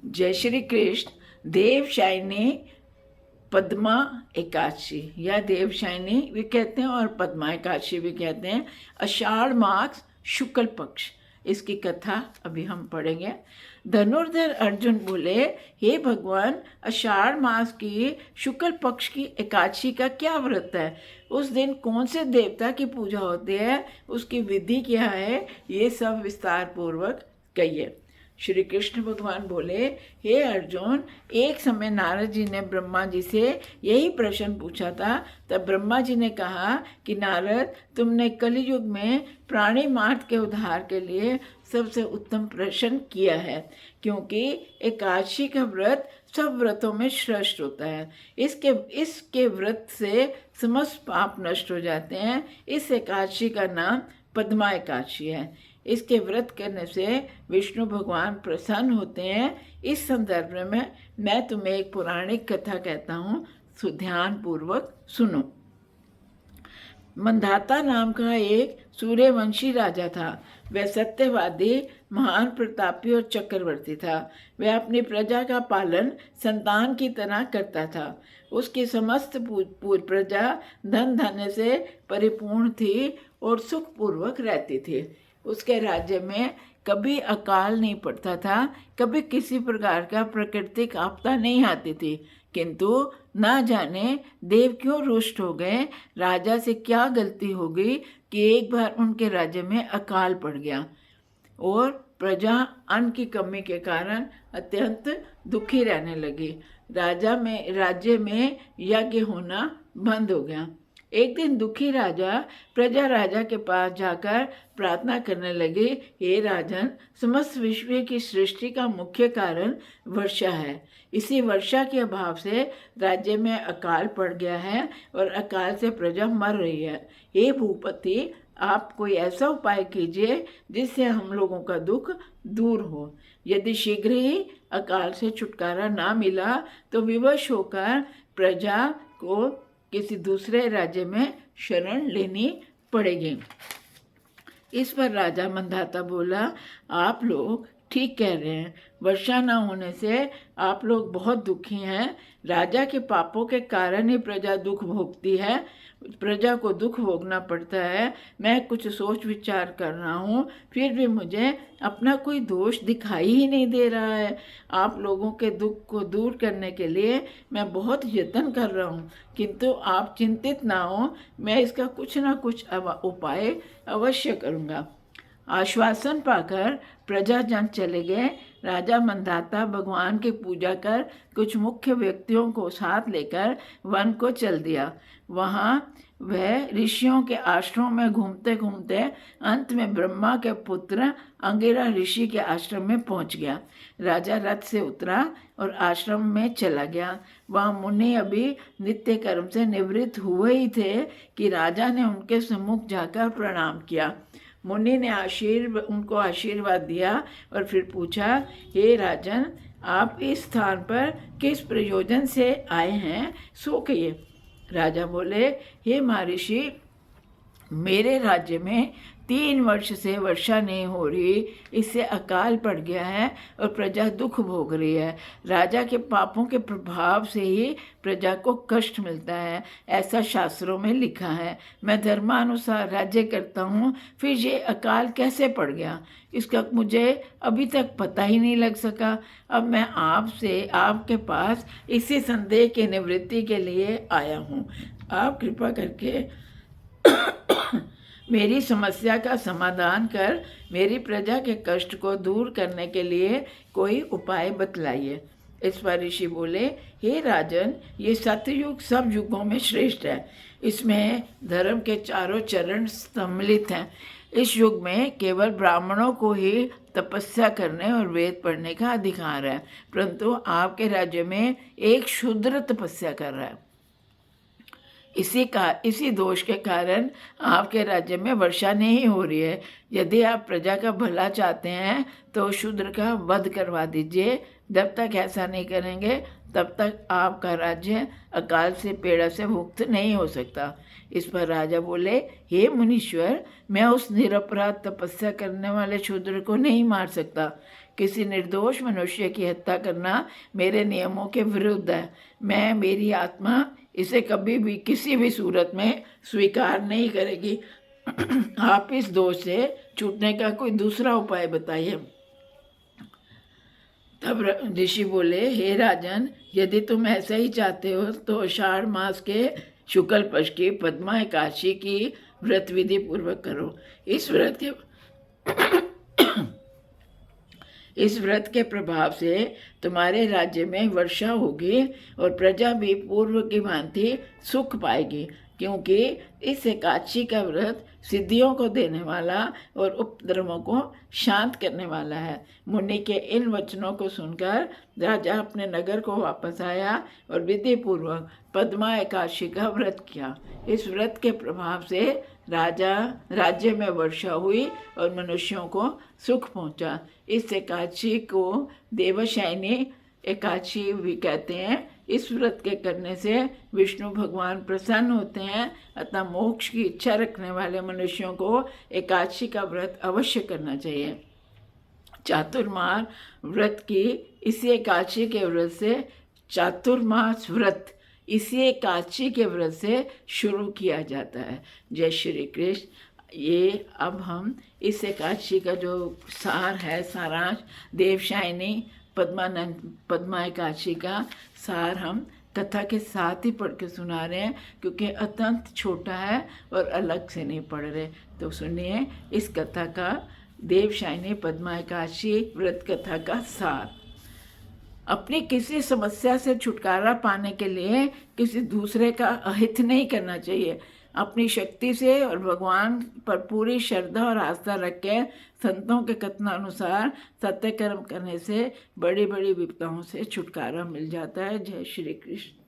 जय श्री कृष्ण। देवशायनी पद्मा एकादशी या देवशायनी भी कहते हैं और पद्मा एकादशी भी कहते हैं। आषाढ़ मास शुक्ल पक्ष, इसकी कथा अभी हम पढ़ेंगे। धनुर्धर अर्जुन बोले, हे भगवान, आषाढ़ मास की शुक्ल पक्ष की एकादशी का क्या व्रत है? उस दिन कौन से देवता की पूजा होती है? उसकी विधि क्या है? ये सब विस्तार पूर्वक कहिए। श्री कृष्ण भगवान बोले, हे अर्जुन, एक समय नारद जी ने ब्रह्मा जी से यही प्रश्न पूछा था। तब ब्रह्मा जी ने कहा कि नारद, तुमने कलयुग में प्राणी मात्र के उद्धार के लिए सबसे उत्तम प्रश्न किया है, क्योंकि एकादशी का व्रत सब व्रतों में श्रेष्ठ होता है। इसके व्रत से समस्त पाप नष्ट हो जाते हैं। इस एकादशी का नाम पद्मा एकादशी है। इसके व्रत करने से विष्णु भगवान प्रसन्न होते हैं। इस संदर्भ में मैं तुम्हें एक पौराणिक कथा कहता हूँ, ध्यान पूर्वक सुनो। मंधाता नाम का एक सूर्यवंशी राजा था। वह सत्यवादी, महान प्रतापी और चक्रवर्ती था। वह अपनी प्रजा का पालन संतान की तरह करता था। उसकी समस्त प्रजा धन धान्य से परिपूर्ण थी और सुखपूर्वक रहती थी। उसके राज्य में कभी अकाल नहीं पड़ता था, कभी किसी प्रकार का प्राकृतिक आपदा नहीं आती थी। किंतु ना जाने देव क्यों रुष्ट हो गए, राजा से क्या गलती हो गई कि एक बार उनके राज्य में अकाल पड़ गया और प्रजा अन्न की कमी के कारण अत्यंत दुखी रहने लगी। राज्य में यज्ञ होना बंद हो गया। एक दिन दुखी प्रजा राजा के पास जाकर प्रार्थना करने लगी, हे राजन, समस्त विश्व की सृष्टि का मुख्य कारण वर्षा है। इसी वर्षा के अभाव से राज्य में अकाल पड़ गया है और अकाल से प्रजा मर रही है। हे भूपति, आप कोई ऐसा उपाय कीजिए जिससे हम लोगों का दुख दूर हो। यदि शीघ्र ही अकाल से छुटकारा ना मिला तो विवश होकर प्रजा को किसी दूसरे राज्य में शरण लेनी पड़ेगी। इस पर राजा मंधाता बोला, आप लोग ठीक कह रहे हैं। वर्षा न होने से आप लोग बहुत दुखी हैं। राजा के पापों के कारण ही प्रजा दुख भोगती है, प्रजा को दुख भोगना पड़ता है। मैं कुछ सोच विचार कर रहा हूँ, फिर भी मुझे अपना कोई दोष दिखाई ही नहीं दे रहा है। आप लोगों के दुख को दूर करने के लिए मैं बहुत यत्न कर रहा हूँ, किंतु आप चिंतित ना हो, मैं इसका कुछ ना कुछ उपाय अवश्य करूँगा। आश्वासन पाकर प्रजाजन चले गए। राजा मंधाता भगवान की पूजा कर कुछ मुख्य व्यक्तियों को साथ लेकर वन को चल दिया। वहाँ वह ऋषियों के आश्रम में घूमते घूमते अंत में ब्रह्मा के पुत्र अंगिरा ऋषि के आश्रम में पहुँच गया। राजा रथ से उतरा और आश्रम में चला गया। वह मुनि अभी नित्य कर्म से निवृत्त हुए ही थे कि राजा ने उनके सम्मुख जाकर प्रणाम किया। मुनि ने उनको आशीर्वाद दिया और फिर पूछा, हे राजन, आप इस स्थान पर किस प्रयोजन से आए हैं, सो कहिए। राजा बोले, हे महर्षि, मेरे राज्य में 3 वर्ष से वर्षा नहीं हो रही, इससे अकाल पड़ गया है और प्रजा दुख भोग रही है। राजा के पापों के प्रभाव से ही प्रजा को कष्ट मिलता है, ऐसा शास्त्रों में लिखा है। मैं धर्मानुसार राज्य करता हूँ, फिर ये अकाल कैसे पड़ गया, इसका मुझे अभी तक पता ही नहीं लग सका। अब मैं आपके पास इसी संदेह की निवृत्ति के लिए आया हूँ। आप कृपा करके मेरी समस्या का समाधान कर मेरी प्रजा के कष्ट को दूर करने के लिए कोई उपाय बतलाइए। इस पर ऋषि बोले, हे राजन, ये सतयुग सब युगों में श्रेष्ठ है। इसमें धर्म के चारों चरण सम्मिलित हैं। इस युग में केवल ब्राह्मणों को ही तपस्या करने और वेद पढ़ने का अधिकार है, परंतु आपके राज्य में एक शूद्र तपस्या कर रहा है। इसी दोष के कारण आपके राज्य में वर्षा नहीं हो रही है। यदि आप प्रजा का भला चाहते हैं तो शूद्र का वध करवा दीजिए। जब तक ऐसा नहीं करेंगे तब तक आपका राज्य अकाल से पीड़ा से मुक्त नहीं हो सकता। इस पर राजा बोले, हे मुनीश्वर, मैं उस निरपराध तपस्या करने वाले शूद्र को नहीं मार सकता, किसी निर्दोष मनुष्य की हत्या करना मेरे नियमों के विरुद्ध है। मैं, मेरी आत्मा इसे कभी भी किसी भी सूरत में स्वीकार नहीं करेगी। आप इस दोष से छूटने का कोई दूसरा उपाय बताइए। तब ऋषि बोले, हे राजन, यदि तुम ऐसा ही चाहते हो तो आषाढ़ मास के शुक्ल पक्ष की पद्मा एकादशी की व्रत विधि पूर्वक करो। इस व्रत के प्रभाव से तुम्हारे राज्य में वर्षा होगी और प्रजा भी पूर्व की भांति सुख पाएगी, क्योंकि इस एकादशी का व्रत सिद्धियों को देने वाला और उपद्रवों को शांत करने वाला है। मुनि के इन वचनों को सुनकर राजा अपने नगर को वापस आया और विधि पूर्वक पद्मा एकादशी का व्रत किया। इस व्रत के प्रभाव से राज्य में वर्षा हुई और मनुष्यों को सुख पहुंचा। इस एकादशी को देवशयनी एकादशी भी कहते हैं। इस व्रत के करने से विष्णु भगवान प्रसन्न होते हैं, अतः मोक्ष की इच्छा रखने वाले मनुष्यों को एकादशी का व्रत अवश्य करना चाहिए। चातुर्मास व्रत की इसी एकादशी के व्रत से चातुर्मास व्रत इसी एकादशी के व्रत से शुरू किया जाता है। जय श्री कृष्ण। ये अब हम इस एकादशी का जो सार है, सारांश, देवशायनी पद्मा एकादशी का सार हम कथा के साथ ही पढ़ के सुना रहे हैं, क्योंकि अत्यंत छोटा है और अलग से नहीं पढ़ रहे। तो सुनिए इस कथा का, देवशायनी पद्मा एकादशी व्रत कथा का सार। अपनी किसी समस्या से छुटकारा पाने के लिए किसी दूसरे का अहित नहीं करना चाहिए। अपनी शक्ति से और भगवान पर पूरी श्रद्धा और आस्था रख के संतों के कथनानुसार सत्य कर्म करने से बड़ी बड़ी विपदाओं से छुटकारा मिल जाता है। जय श्री कृष्ण।